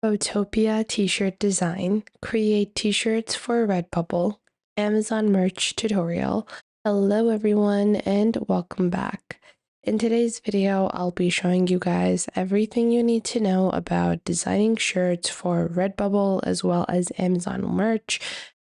Photopia t-shirt design, create t-shirts for Redbubble, Amazon merch tutorial. Hello everyone and welcome back. In today's video, I'll be showing you guys everything you need to know about designing shirts for Redbubble as well as Amazon merch,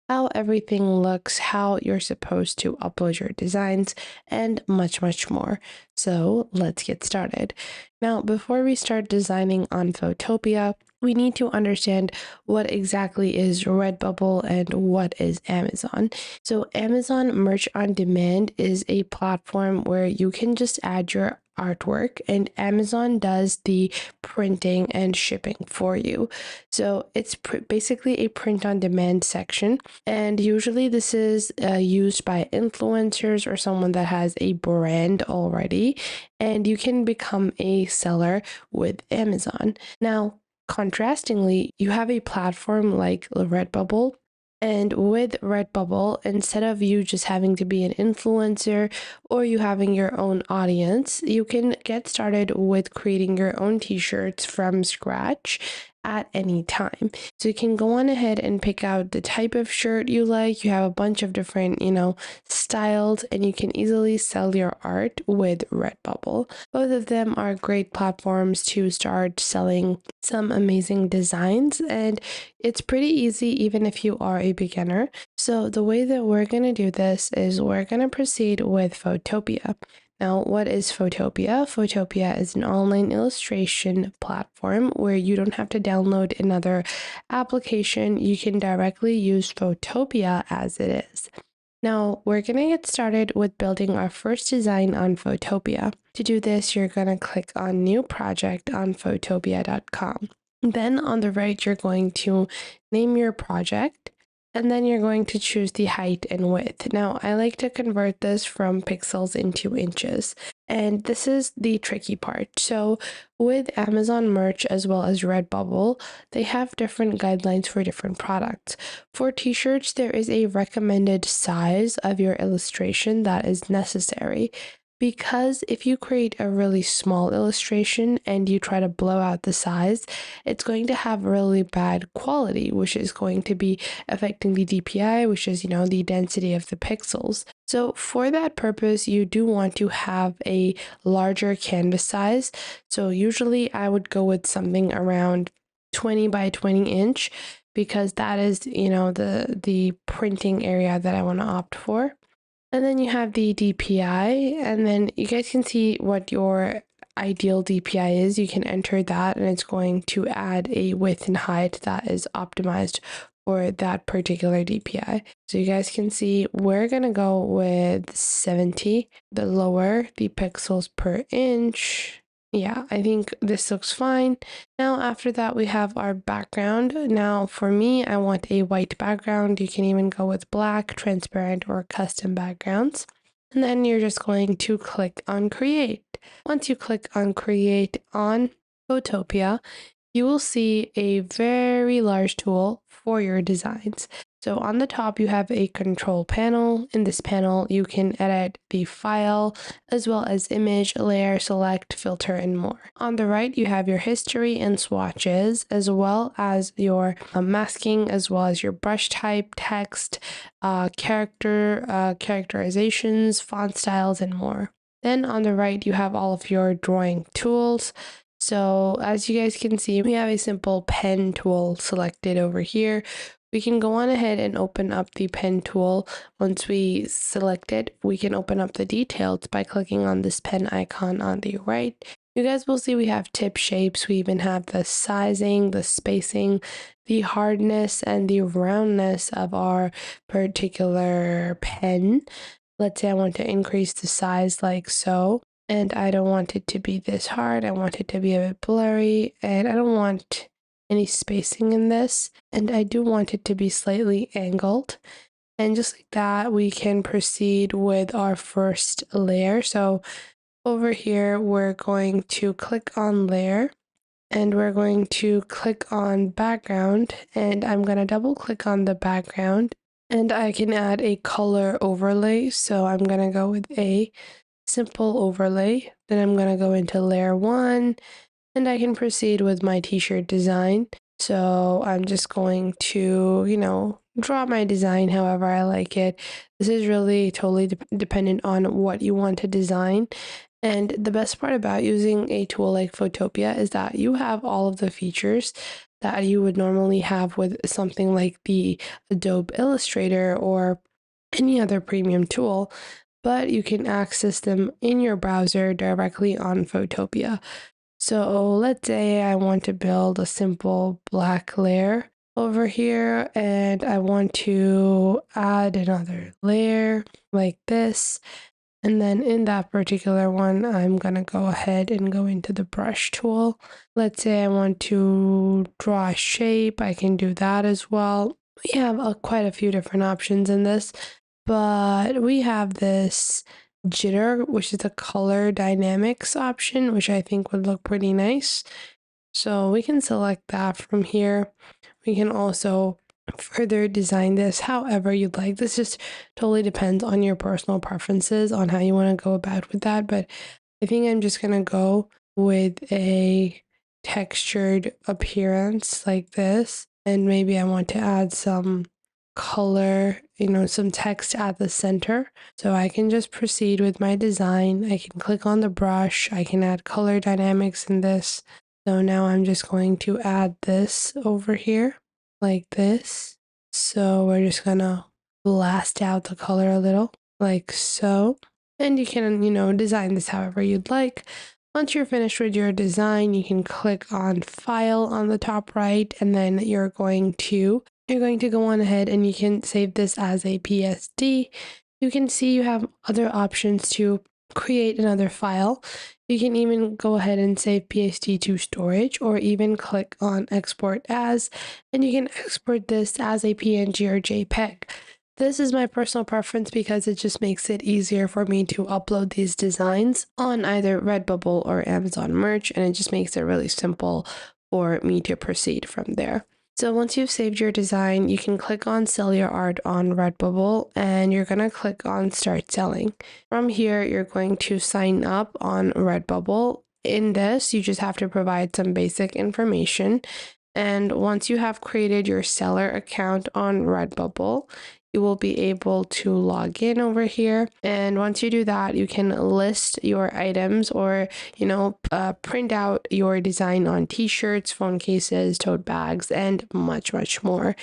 how everything looks, how you're supposed to upload your designs, and much more. So let's get started. Now, before we start designing on Photopia, we need to understand what exactly is Redbubble and what is Amazon. So Amazon Merch on Demand is a platform where you can just add your artwork and Amazon does the printing and shipping for you. So it's basically a print on demand section, and usually this is used by influencers or someone that has a brand already, and you can become a seller with Amazon. Now, contrastingly, you have a platform like Redbubble, and with Redbubble, instead of you just having to be an influencer or you having your own audience, you can get started with creating your own t-shirts from scratch at any time. So you can go on ahead and pick out the type of shirt you like. You have a bunch of different, styles, and you can easily sell your art with Redbubble. Both of them are great platforms to start selling some amazing designs, and it's pretty easy even if you are a beginner. So the way that we're going to do this is we're going to proceed with Photopia. Now, what is Photopia? Photopia is an online illustration platform where you don't have to download another application. You can directly use Photopia as it is. Now, we're going to get started with building our first design on Photopia. To do this, you're going to click on New Project on photopia.com. Then on the right, you're going to name your project, and then you're going to choose the height and width. Now, I like to convert this from pixels into inches, and this is the tricky part. So with Amazon merch as well as Redbubble, they have different guidelines for different products. For t-shirts, there is a recommended size of your illustration that is necessary, because if you create a really small illustration and you try to blow out the size, it's going to have really bad quality, which is going to be affecting the DPI, which is, the density of the pixels. So for that purpose, you do want to have a larger canvas size. So usually I would go with something around 20 by 20 inch, because that is, the printing area that I want to opt for. And then you have the DPI, and then you guys can see what your ideal DPI is. You can enter that, and it's going to add a width and height that is optimized for that particular DPI. So you guys can see we're going to go with 70, the lower the pixels per inch. Yeah, I think this looks fine. Now, after that, we have our background. Now, for me, I want a white background. You can even go with black, transparent, or custom backgrounds. And then you're just going to click on Create. Once you click on Create on Photopia, you will see a very large tool for your designs. So on the top, you have a control panel. In this panel, you can edit the file as well as image, layer, select, filter, and more. On the right, you have your history and swatches, as well as your masking, as well as your brush type, text, characterizations, font styles, and more. Then on the right, you have all of your drawing tools. So as you guys can see, we have a simple pen tool selected over here. We can go on ahead and open up the pen tool. Once we select it, we can open up the details by clicking on this pen icon on the right. You guys will see we have tip shapes. We even have the sizing, the spacing, the hardness, and the roundness of our particular pen. Let's say I want to increase the size like so. And I don't want it to be this hard. I want it to be a bit blurry, and I don't want any spacing in this. And I do want it to be slightly angled. And just like that, we can proceed with our first layer. So over here, we're going to click on layer, and we're going to click on background, and I'm going to double click on the background, and I can add a color overlay. So I'm going to go with a simple overlay. Then I'm going to go into layer 1, and I can proceed with my t-shirt design. So I'm just going to, draw my design however I like it. This is really totally dependent on what you want to design. And the best part about using a tool like Photopia is that you have all of the features that you would normally have with something like the Adobe Illustrator or any other premium tool, but you can access them in your browser directly on Photopia. So let's say I want to build a simple black layer over here, and I want to add another layer like this. And then in that particular one, I'm going to go ahead and go into the brush tool. Let's say I want to draw a shape. I can do that as well. We have quite a few different options in this, but we have this jitter, which is a color dynamics option, which I think would look pretty nice. So we can select that from here. We can also further design this however you'd like. This just totally depends on your personal preferences on how you want to go about with that. But I think I'm just going to go with a textured appearance like this. And maybe I want to add some color, some text at the center. So I can just proceed with my design. I can click on the brush. I can add color dynamics in this. So now I'm just going to add this over here like this. So we're just gonna blast out the color a little like so. And you can, design this however you'd like. Once you're finished with your design, you can click on File on the top right, and then you're going to go on ahead and you can save this as a PSD. You can see you have other options to create another file. You can even go ahead and save PSD to storage, or even click on Export As, and you can export this as a PNG or JPEG. This is my personal preference because it just makes it easier for me to upload these designs on either Redbubble or Amazon Merch, and it just makes it really simple for me to proceed from there. So once you've saved your design, you can click on Sell Your Art on Redbubble, and you're going to click on Start Selling. From here, you're going to sign up on Redbubble. In this, you just have to provide some basic information. And once you have created your seller account on Redbubble, you will be able to log in over here. And once you do that, you can list your items or, print out your design on t-shirts, phone cases, tote bags, and much, much more.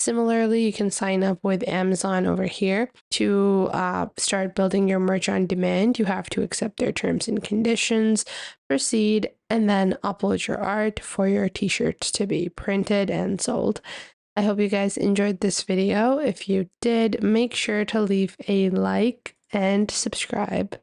Similarly, you can sign up with Amazon over here to start building your merch on demand. You have to accept their terms and conditions, proceed, and then upload your art for your t-shirts to be printed and sold. I hope you guys enjoyed this video. If you did, make sure to leave a like and subscribe.